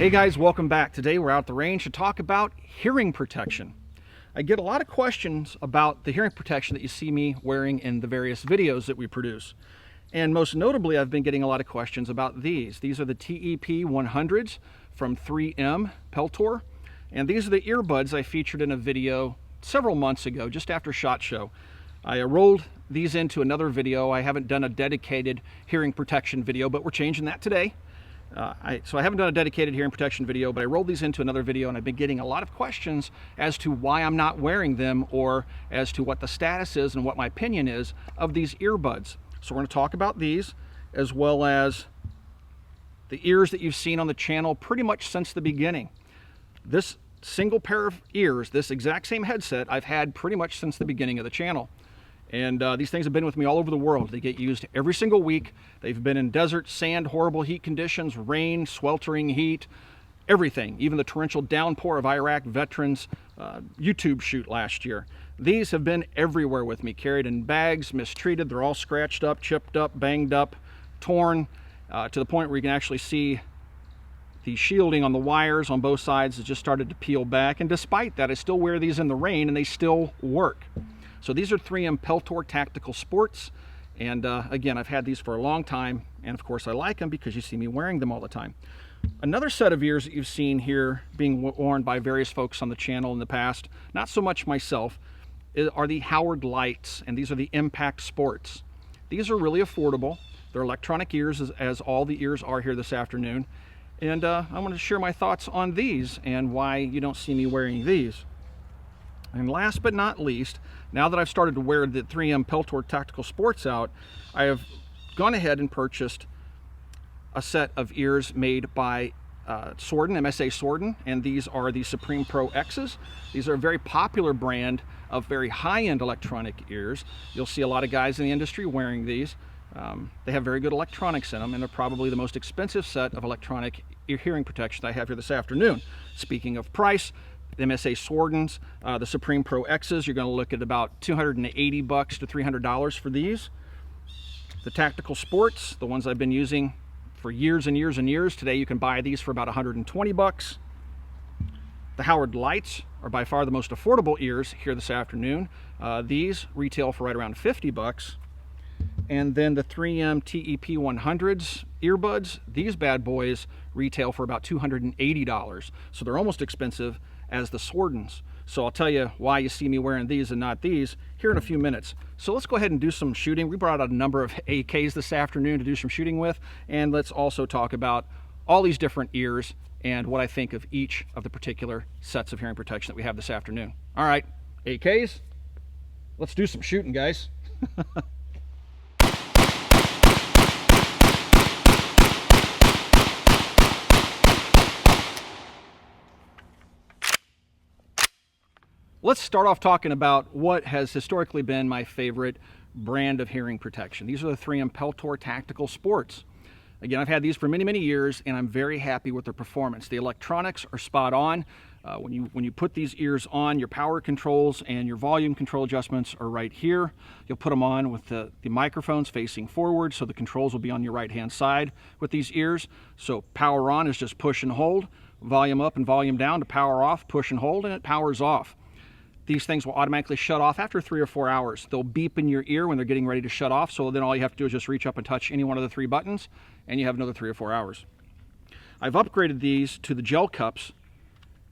Hey guys, welcome back. Today we're out at the range to talk about hearing protection. I get a lot of questions about the hearing protection that you see me wearing in the various videos that we produce. And most notably, I've been getting a lot of questions about these. These are the TEP-100s from 3M Peltor. And these are the earbuds I featured in a video several months ago, just after SHOT Show. I rolled these into another video. I haven't done a dedicated hearing protection video, but we're changing that today. So I haven't done a dedicated hearing protection video, but I rolled these into another video, and I've been getting a lot of questions as to why I'm not wearing them or as to what the status is and what my opinion is of these earbuds. So we're going to talk about these, as well as the ears that you've seen on the channel pretty much since the beginning. This single pair of ears, this exact same headset, I've had pretty much since the beginning of the channel. And these things have been with me all over the world. They get used every single week. They've been in desert, sand, horrible heat conditions, rain, sweltering heat, everything. Even the torrential downpour of Iraq veterans' YouTube shoot last year. These have been everywhere with me, carried in bags, mistreated. They're all scratched up, chipped up, banged up, torn, to the point where you can actually see the shielding on the wires on both sides has just started to peel back. And despite that, I still wear these in the rain and they still work. So these are 3M Peltor Tactical Sports, and again, I've had these for a long time, and of course I like them because you see me wearing them all the time. Another set of ears that you've seen here being worn by various folks on the channel in the past, not so much myself, are the Howard Lights, and these are the Impact Sports. These are really affordable. They're electronic ears, as all the ears are here this afternoon, and I want to share my thoughts on these and why you don't see me wearing these. And last but not least, now that I've started to wear the 3M Peltor Tactical Sports out, I have gone ahead and purchased a set of ears made by Sordin, MSA Sordin, and these are the Supreme Pro X's. These are a very popular brand of very high-end electronic ears. You'll see a lot of guys in the industry wearing these. They have very good electronics in them, and they're probably the most expensive set of electronic hearing protection I have here this afternoon. Speaking of price, the MSA Sordins, the Supreme Pro X's, you're going to look at about $280 to $300 for these. The Tactical Sports, the ones I've been using for years and years and years, today you can buy these for about $120. The Howard Lights are by far the most affordable ears here this afternoon. These retail for right around $50. And then the 3M TEP-100s earbuds, these bad boys retail for about $280. So they're almost expensive as the Sordins. So I'll tell you why you see me wearing these and not these here in a few minutes. So let's go ahead and do some shooting. We brought out a number of AKs this afternoon to do some shooting with, and let's also talk about all these different ears and what I think of each of the particular sets of hearing protection that we have this afternoon. All right, AKs, let's do some shooting, guys. Let's start off talking about what has historically been my favorite brand of hearing protection. These are the 3M Peltor Tactical Sports. Again, I've had these for many, many years, and I'm very happy with their performance. The electronics are spot on. When you put these ears on, your power controls and your volume control adjustments are right here. You'll put them on with the microphones facing forward, so the controls will be on your right-hand side with these ears. So power on is just push and hold. Volume up and volume down to power off, push and hold, and it powers off. These things will automatically shut off after 3 or 4 hours. They'll beep in your ear when they're getting ready to shut off, so then all you have to do is just reach up and touch any one of the 3 buttons, and you have another 3 or 4 hours. I've upgraded these to the gel cups,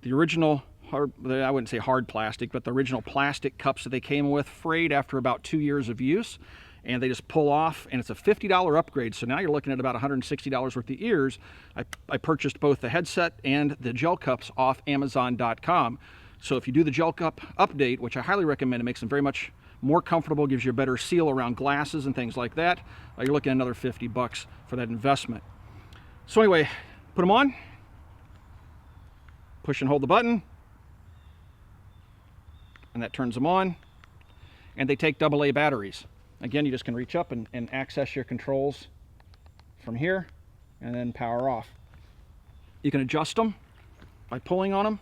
the original, I wouldn't say hard plastic, but the original plastic cups that they came with, frayed after about 2 years of use, and they just pull off, and it's a $50 upgrade, so now you're looking at about $160 worth of ears. I purchased both the headset and the gel cups off Amazon.com. So if you do the gel cup update, which I highly recommend, it makes them very much more comfortable, gives you a better seal around glasses and things like that, you're looking at another $50 for that investment. So anyway, put them on, push and hold the button, and that turns them on, and they take AA batteries. Again, you just can reach up and access your controls from here, and then power off. You can adjust them by pulling on them,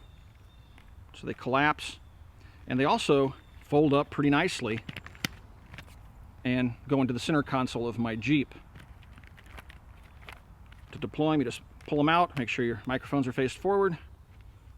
so they collapse, and they also fold up pretty nicely and go into the center console of my Jeep. To deploy them, you just pull them out, make sure your microphones are faced forward,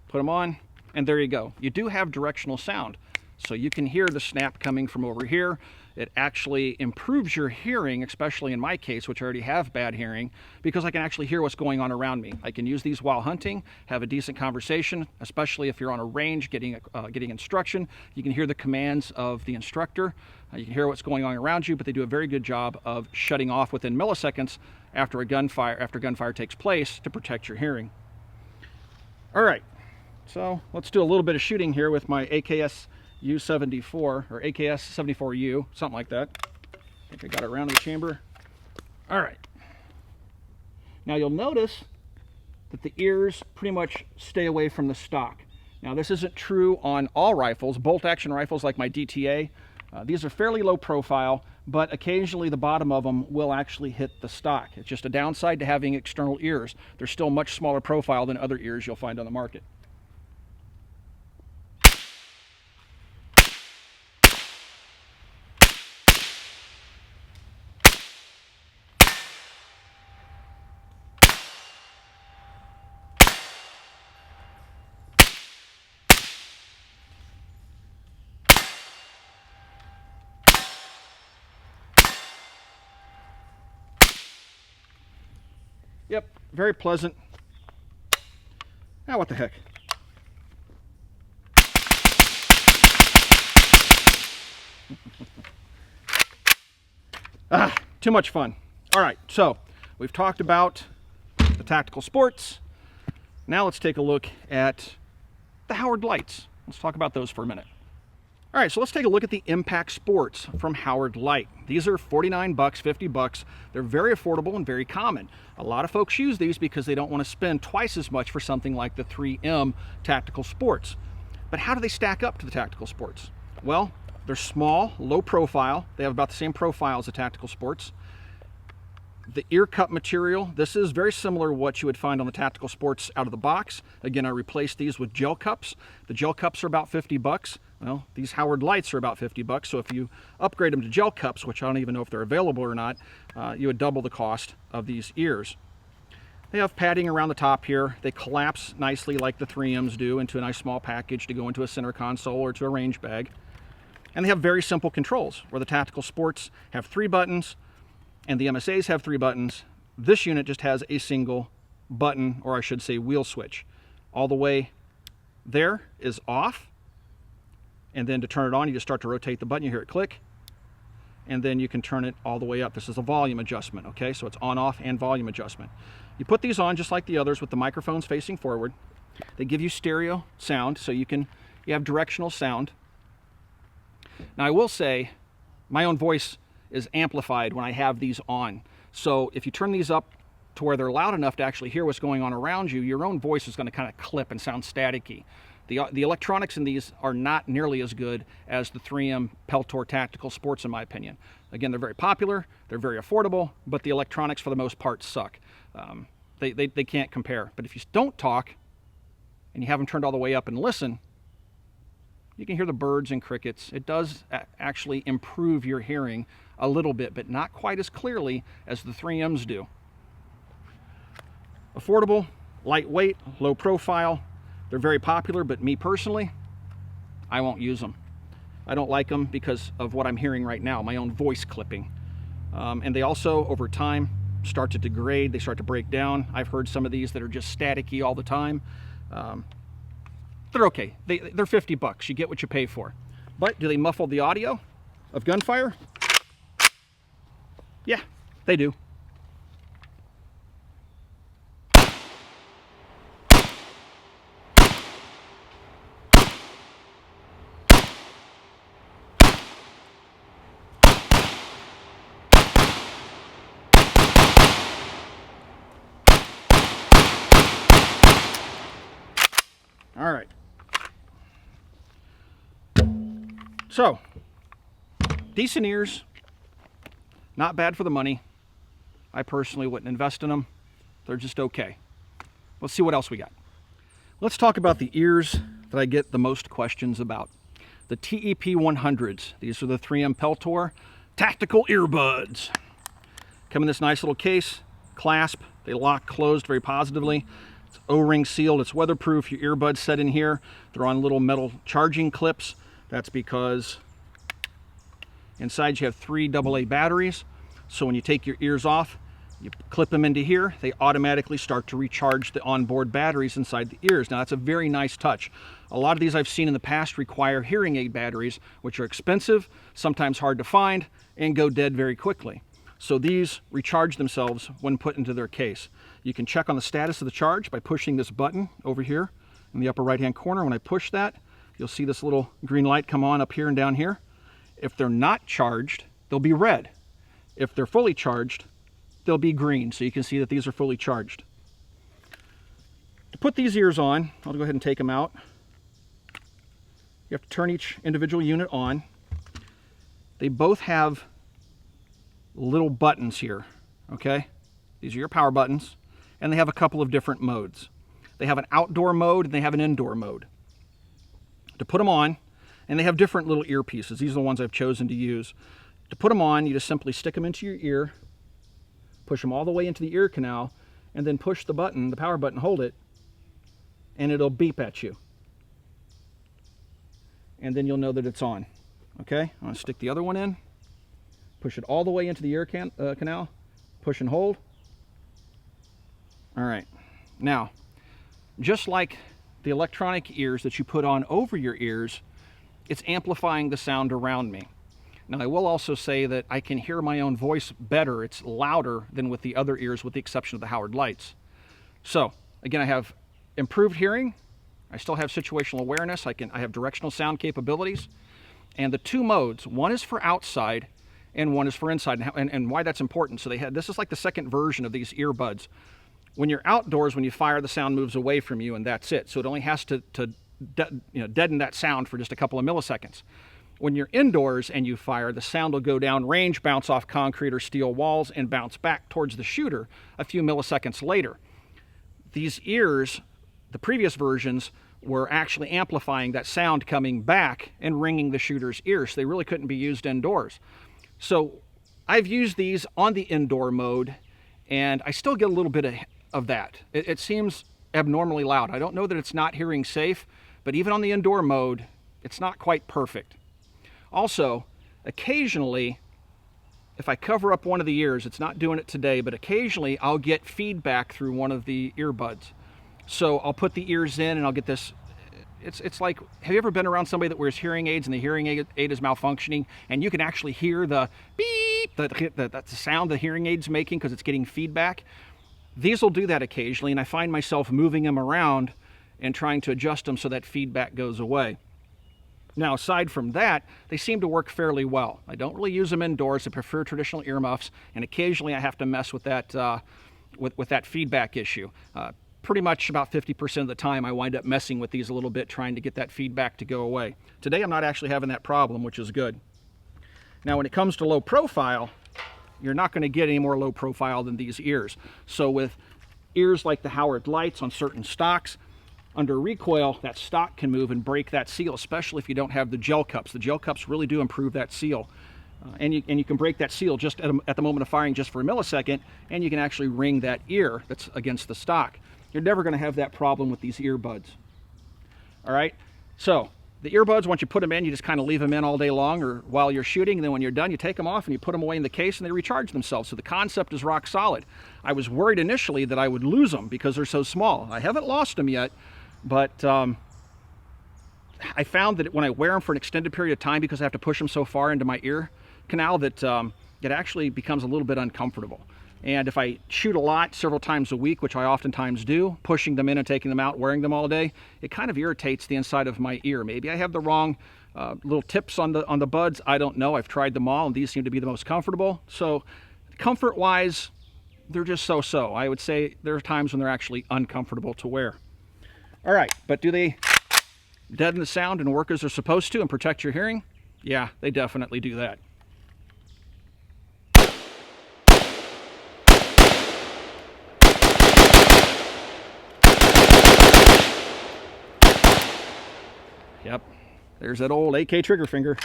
put them on, and there you go. You do have directional sound, so you can hear the snap coming from over here. It actually improves your hearing, especially in my case, which I already have bad hearing, because I can actually hear what's going on around me. I can use these while hunting, have a decent conversation, especially if you're on a range getting instruction. You can hear the commands of the instructor. You can hear what's going on around you, but they do a very good job of shutting off within milliseconds after gunfire takes place to protect your hearing. All right, so let's do a little bit of shooting here with my AKS U74 or AKS 74U, something like that. I think I got it around in the chamber. All right. Now you'll notice that the ears pretty much stay away from the stock. Now this isn't true on all rifles. Bolt action rifles like my DTA, these are fairly low profile, but occasionally the bottom of them will actually hit the stock. It's just a downside to having external ears. They're still much smaller profile than other ears you'll find on the market. Yep, very pleasant. Now what the heck? Too much fun. All right, so we've talked about the tactical sports. Now let's take a look at the Howard Lights. Let's talk about those for a minute. All right, so let's take a look at the Impact Sports from Howard Light. These are $49, $50. They're very affordable and very common. A lot of folks use these because they don't want to spend twice as much for something like the 3M Tactical Sports. But how do they stack up to the Tactical Sports? Well, they're small, low profile. They have about the same profile as the Tactical Sports. The ear cup material, this is very similar to what you would find on the Tactical Sports out of the box. Again, I replaced these with gel cups. The gel cups are about $50. Well, these Howard Lights are about $50, so if you upgrade them to gel cups, which I don't even know if they're available or not, you would double the cost of these ears. They have padding around the top here. They collapse nicely like the 3Ms do into a nice small package to go into a center console or to a range bag. And they have very simple controls, where the Tactical Sports have 3 buttons and the MSAs have 3 buttons. This unit just has a single button, or I should say wheel switch. All the way there is off. And then to turn it on, you just start to rotate the button, you hear it click, and then you can turn it all the way up. This is a volume adjustment, okay? So it's on, off, and volume adjustment. You put these on just like the others with the microphones facing forward. They give you stereo sound, so you have directional sound. Now I will say, my own voice is amplified when I have these on. So if you turn these up to where they're loud enough to actually hear what's going on around you, your own voice is going to kind of clip and sound staticky. The electronics in these are not nearly as good as the 3M Peltor Tactical Sports, in my opinion. Again, they're very popular, they're very affordable, but the electronics for the most part suck. They can't compare. But if you don't talk and you have them turned all the way up and listen, you can hear the birds and crickets. It does actually improve your hearing a little bit, but not quite as clearly as the 3Ms do. Affordable, lightweight, low profile. They're very popular, but me personally, I won't use them. I don't like them because of what I'm hearing right now, my own voice clipping. And they also, over time, start to degrade. They start to break down. I've heard some of these that are just staticky all the time. They're okay. They're $50. You get what you pay for. But do they muffle the audio of gunfire? Yeah, they do. All right. So, decent ears, not bad for the money. I personally wouldn't invest in them. They're just okay. Let's see what else we got. Let's talk about the ears that I get the most questions about. The TEP-100s. These are the 3M Peltor Tactical Earbuds. Come in this nice little case, clasp, They lock closed very positively. It's O-ring sealed, it's weatherproof. Your earbuds set in here, they're on little metal charging clips. That's because inside you have 3 AA batteries. So when you take your ears off, you clip them into here, they automatically start to recharge the onboard batteries inside the ears. Now that's a very nice touch. A lot of these I've seen in the past require hearing aid batteries, which are expensive, sometimes hard to find, and go dead very quickly. So these recharge themselves when put into their case. You can check on the status of the charge by pushing this button over here in the upper right hand corner. When I push that, you'll see this little green light come on up here and down here. If they're not charged, they'll be red. If they're fully charged, they'll be green, so you can see that these are fully charged. To put these ears on, I'll go ahead and take them out. You have to turn each individual unit on. They both have little buttons here, okay? These are your power buttons, and they have a couple of different modes. They have an outdoor mode and they have an indoor mode. To put them on, and they have different little earpieces. These are the ones I've chosen to use. To put them on, you just simply stick them into your ear, push them all the way into the ear canal, and then push the button, the power button, hold it, and it'll beep at you. And then you'll know that it's on. Okay, I'm going to stick the other one in, push it all the way into the ear canal, push and hold. All right, now, just like the electronic ears that you put on over your ears, it's amplifying the sound around me. Now, I will also say that I can hear my own voice better. It's louder than with the other ears, with the exception of the Howard Leights. So, again, I have improved hearing. I still have situational awareness. I have directional sound capabilities. And the 2 modes, one is for outside and one is for inside. And why that's important, so this is like the second version of these earbuds. When you're outdoors, when you fire, the sound moves away from you and that's it. So it only has to deaden that sound for just a couple of milliseconds. When you're indoors and you fire, the sound will go down range, bounce off concrete or steel walls, and bounce back towards the shooter a few milliseconds later. These ears, the previous versions, were actually amplifying that sound coming back and ringing the shooter's ears. So they really couldn't be used indoors. So I've used these on the indoor mode, and I still get a little bit of that. It seems abnormally loud. I don't know that it's not hearing safe, but even on the indoor mode, it's not quite perfect. Also, occasionally, if I cover up one of the ears, it's not doing it today, but occasionally I'll get feedback through one of the earbuds. So I'll put the ears in and I'll get this, it's like, have you ever been around somebody that wears hearing aids and the hearing aid is malfunctioning and you can actually hear the beep, the sound the hearing aid's making because it's getting feedback? These will do that occasionally, and I find myself moving them around and trying to adjust them so that feedback goes away. Now, aside from that, they seem to work fairly well. I don't really use them indoors. I prefer traditional earmuffs, and occasionally I have to mess with that with that feedback issue. Pretty much about 50% of the time I wind up messing with these a little bit, trying to get that feedback to go away. Today I'm not actually having that problem, which is good. Now, when it comes to low profile, you're not going to get any more low profile than these ears. So with ears like the Howard Leights on certain stocks, under recoil, that stock can move and break that seal, especially if you don't have the gel cups. The gel cups really do improve that seal. And you can break that seal just at the moment of firing just for a millisecond, and you can actually ring that ear that's against the stock. You're never going to have that problem with these earbuds. All right, so the earbuds, once you put them in, you just kind of leave them in all day long or while you're shooting, and then when you're done, you take them off and you put them away in the case and they recharge themselves. So the concept is rock solid. I was worried initially that I would lose them because they're so small. I haven't lost them yet, but I found that when I wear them for an extended period of time, because I have to push them so far into my ear canal, that it actually becomes a little bit uncomfortable. And if I shoot a lot, several times a week, which I oftentimes do, pushing them in and taking them out, wearing them all day, it kind of irritates the inside of my ear. Maybe I have the wrong little tips on the buds. I don't know. I've tried them all, and these seem to be the most comfortable. So comfort-wise, they're just so-so. I would say there are times when they're actually uncomfortable to wear. All right, but do they deaden the sound and work as they're supposed to and protect your hearing? Yeah, they definitely do that. Yep, there's that old AK trigger finger.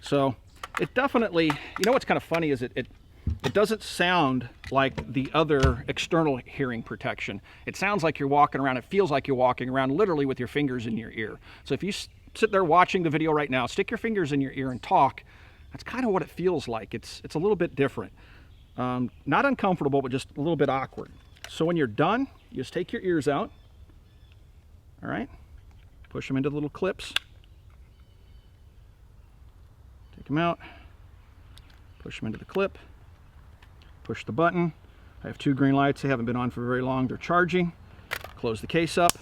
So it definitely, you know what's kind of funny is it doesn't sound like the other external hearing protection. It sounds like you're walking around, it feels like you're walking around literally with your fingers in your ear. So if you sit there watching the video right now, stick your fingers in your ear and talk, that's kind of what it feels like. It's a little bit different. Not uncomfortable, but just a little bit awkward. So when you're done, you just take your ears out, all right? Push them into the little clips. Take them out, push them into the clip, push the button. I have 2 green lights. They haven't been on for very long. They're charging. Close the case up,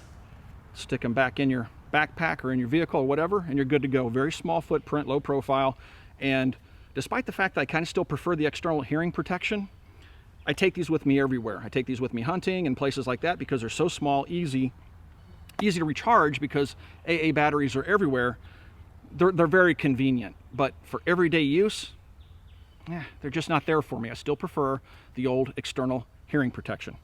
stick them back in your backpack or in your vehicle or whatever, and you're good to go. Very small footprint, low profile, and despite the fact that I kind of still prefer the external hearing protection, I take these with me everywhere. I take these with me hunting and places like that because they're so small, easy to recharge because AA batteries are everywhere. They're very convenient, but for everyday use, they're just not there for me. I still prefer the old external hearing protection.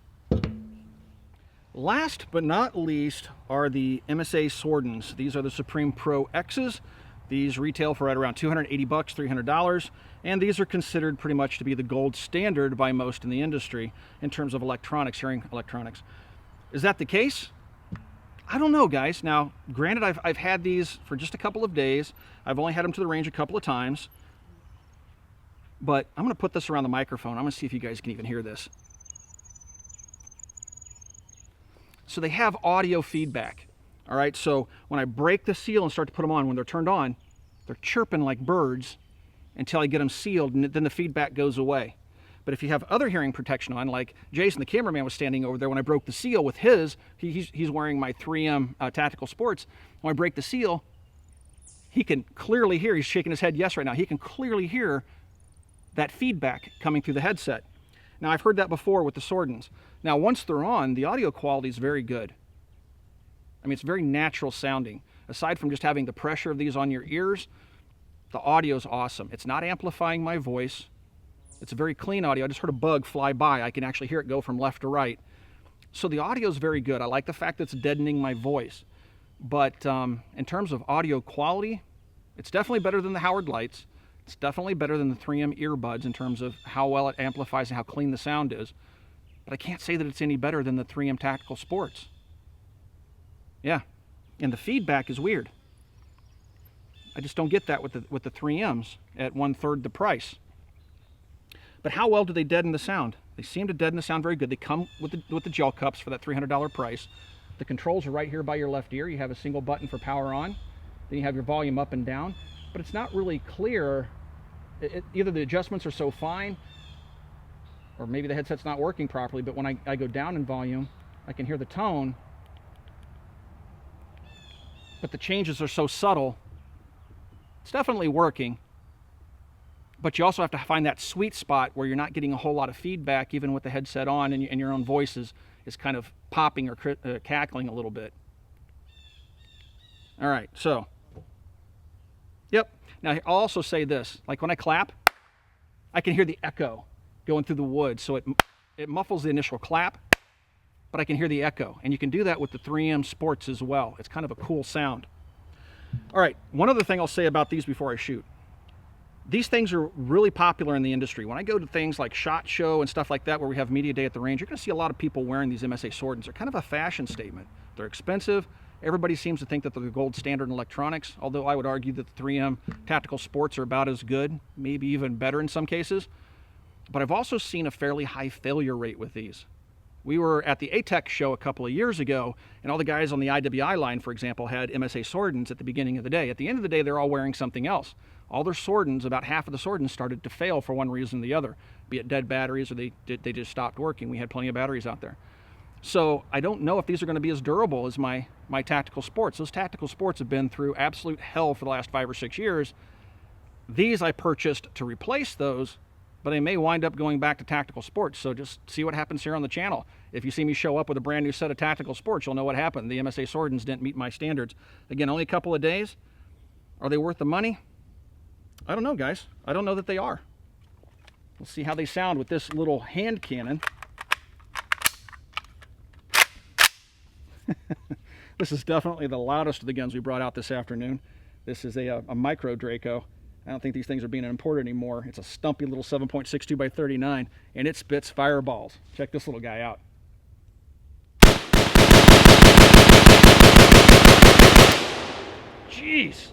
Last but not least are the MSA Sordins. These are the Supreme Pro X's. These retail for right around $280, $300, and these are considered pretty much to be the gold standard by most in the industry in terms of electronics, hearing electronics. Is that the case? I don't know, guys. Now, granted, I've had these for just a couple of days. I've only had them to the range a couple of times, but I'm going to put this around the microphone. I'm going to see if you guys can even hear this. So they have audio feedback. All right, so when I break the seal and start to put them on, when they're turned on, they're chirping like birds until I get them sealed, and then the feedback goes away. But if you have other hearing protection on, like Jason, the cameraman, was standing over there when I broke the seal with his, he's wearing my 3M Tactical Sports. When I break the seal, he can clearly hear, he's shaking his head yes right now, he can clearly hear that feedback coming through the headset. Now, I've heard that before with the Sordins. Now, once they're on, the audio quality is very good. I mean, it's very natural sounding. Aside from just having the pressure of these on your ears, the audio is awesome. It's not amplifying my voice. It's a very clean audio. I just heard a bug fly by. I can actually hear it go from left to right. So the audio is very good. I like the fact that it's deadening my voice. But in terms of audio quality, it's definitely better than the Howard Lights. It's definitely better than the 3M earbuds in terms of how well it amplifies and how clean the sound is. But I can't say that it's any better than the 3M Tactical Sports. Yeah, and the feedback is weird. I just don't get that with the 3Ms at 1/3 the price. But how well do they deaden the sound? They seem to deaden the sound very good. They come with the gel cups for that $300 price. The controls are right here by your left ear. You have a single button for power on. Then you have your volume up and down. But it's not really clear. Either the adjustments are so fine, or maybe the headset's not working properly, but when I go down in volume, I can hear the tone, but the changes are so subtle. It's definitely working, but you also have to find that sweet spot where you're not getting a whole lot of feedback even with the headset on, and your own voice is kind of popping or cackling a little bit. All right, so, yep. Now, I'll also say this, like when I clap, I can hear the echo going through the woods, so it muffles the initial clap, but I can hear the echo, and you can do that with the 3M Sports as well. It's kind of a cool sound. All right, one other thing I'll say about these before I shoot. These things are really popular in the industry. When I go to things like SHOT Show and stuff like that where we have media day at the range, you're going to see a lot of people wearing these MSA Sordins. They're kind of a fashion statement. They're expensive. Everybody seems to think that they're the gold standard in electronics, although I would argue that the 3M Tactical Sports are about as good, maybe even better in some cases. But I've also seen a fairly high failure rate with these. We were at the ATEC show a couple of years ago, and all the guys on the IWI line, for example, had MSA Sordins at the beginning of the day. At the end of the day, they're all wearing something else. All their Sordins, about half of the Sordins, started to fail for one reason or the other, be it dead batteries or they just stopped working. We had plenty of batteries out there. So I don't know if these are going to be as durable as my Tactical Sports. Those Tactical Sports have been through absolute hell for the last 5 or 6 years. These I purchased to replace those, but I may wind up going back to Tactical Sports. So just see what happens here on the channel. If you see me show up with a brand new set of Tactical Sports, you'll know what happened. The MSA Sordins didn't meet my standards. Again, only a couple of days. Are they worth the money? I don't know, guys. I don't know that they are. We'll see how they sound with this little hand cannon. This is definitely the loudest of the guns we brought out this afternoon. This is a micro Draco. I don't think these things are being imported anymore. It's a stumpy little 7.62 by 39, and it spits fireballs. Check this little guy out. Jeez.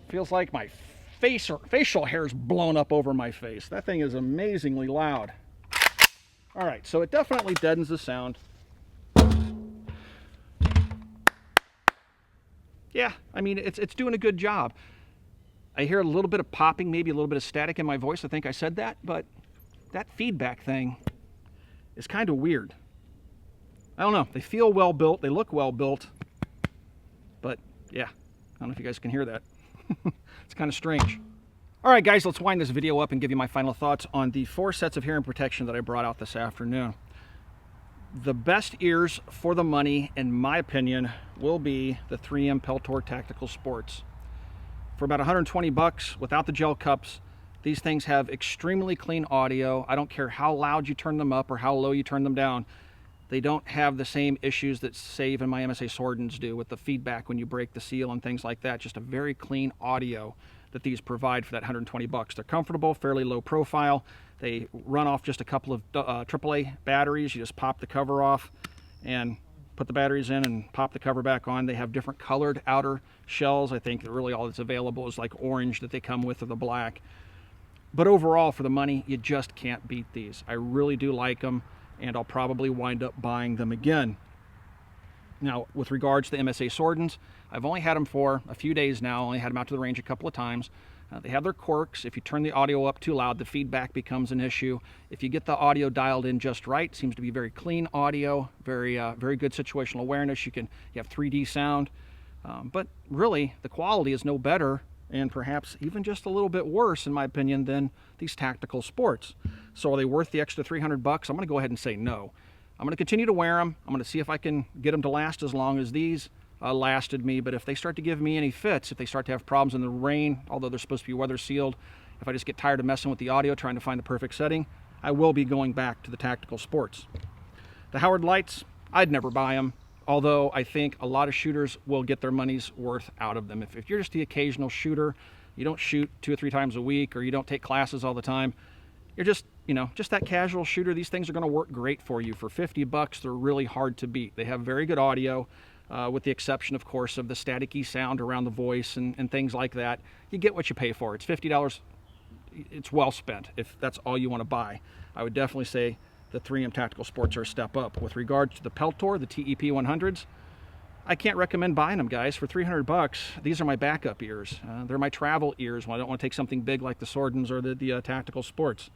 Feels like my facial hair is blown up over my face. That thing is amazingly loud. All right, so it definitely deadens the sound. Yeah, I mean, it's doing a good job. I hear a little bit of popping, maybe a little bit of static in my voice. I think I said that, but that feedback thing is kind of weird. I don't know. They feel well built. They look well built. But yeah, I don't know if you guys can hear that. It's kind of strange. All right, guys, let's wind this video up and give you my final thoughts on the 4 sets of hearing protection that I brought out this afternoon. The best ears for the money, in my opinion, will be the 3M Peltor Tactical Sports. For about 120 bucks, without the gel cups, these things have extremely clean audio. I don't care how loud you turn them up or how low you turn them down. They don't have the same issues that, say, even my MSA Sordins do with the feedback when you break the seal and things like that. Just a very clean audio that these provide for that 120 bucks. They're comfortable, fairly low profile. They run off just a couple of AAA batteries. You just pop the cover off and put the batteries in and pop the cover back on. They have different colored outer shells. I think that really all that's available is like orange that they come with, or the black. But overall, for the money, you just can't beat these. I really do like them, and I'll probably wind up buying them again. Now, with regards to the MSA Sordins, I've only had them for a few days now. I only had them out to the range a couple of times. They have their quirks. If you turn the audio up too loud, the feedback becomes an issue. If you get the audio dialed in just right, seems to be very clean audio, very good situational awareness. You have 3D sound, but really the quality is no better, and perhaps even just a little bit worse, in my opinion, than these Tactical Sports. So are they worth the extra 300 bucks? I'm going to go ahead and say no. I'm going to continue to wear them. I'm going to see if I can get them to last as long as these lasted me. But if they start to give me any fits, if they start to have problems in the rain, although they're supposed to be weather sealed, if I just get tired of messing with the audio, trying to find the perfect setting, I will be going back to the Tactical Sports. The Howard Lights, I'd never buy them, although I think a lot of shooters will get their money's worth out of them. If you're just the occasional shooter, you don't shoot 2 or 3 times a week, or you don't take classes all the time, you're just, just that casual shooter, these things are going to work great for you. For 50 bucks, they're really hard to beat. They have very good audio, with the exception, of course, of the staticky sound around the voice and things like that. You get what you pay for. It's $50. It's well spent if that's all you want to buy. I would definitely say the 3M Tactical Sports are a step up. With regards to the Peltor, the TEP-100s, I can't recommend buying them, guys. For 300 bucks, these are my backup ears. They're my travel ears when I don't want to take something big like the Sordins or the Tactical Sports.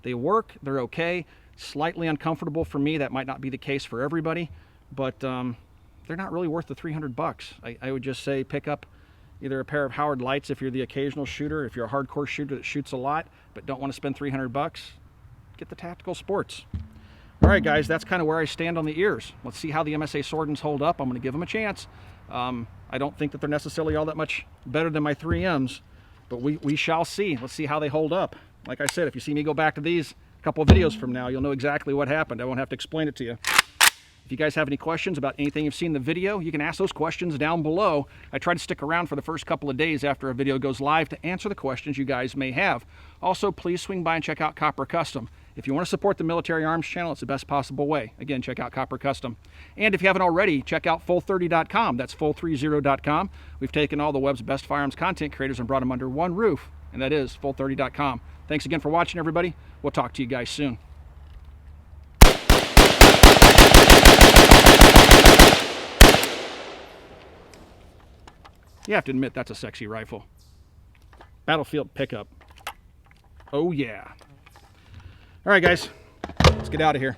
They work, they're okay, slightly uncomfortable for me. That might not be the case for everybody, but they're not really worth the 300 bucks. I would just say pick up either a pair of Howard Lights if you're the occasional shooter, if you're a hardcore shooter that shoots a lot but don't want to spend 300 bucks, get the Tactical Sports. All right, guys, that's kind of where I stand on the ears. Let's see how the MSA Sordins hold up. I'm going to give them a chance. I don't think that they're necessarily all that much better than my 3Ms, but we shall see. Let's see how they hold up. Like I said, if you see me go back to these a couple of videos from now, you'll know exactly what happened. I won't have to explain it to you. If you guys have any questions about anything you've seen in the video, you can ask those questions down below. I try to stick around for the first couple of days after a video goes live to answer the questions you guys may have. Also, please swing by and check out Copper Custom. If you want to support the Military Arms channel, it's the best possible way. Again, check out Copper Custom. And if you haven't already, check out full30.com. That's full30.com. We've taken all the web's best firearms content creators and brought them under one roof, and that is full30.com. Thanks again for watching, everybody. We'll talk to you guys soon. You have to admit, that's a sexy rifle. Battlefield pickup. Oh, yeah. All right, guys, let's get out of here.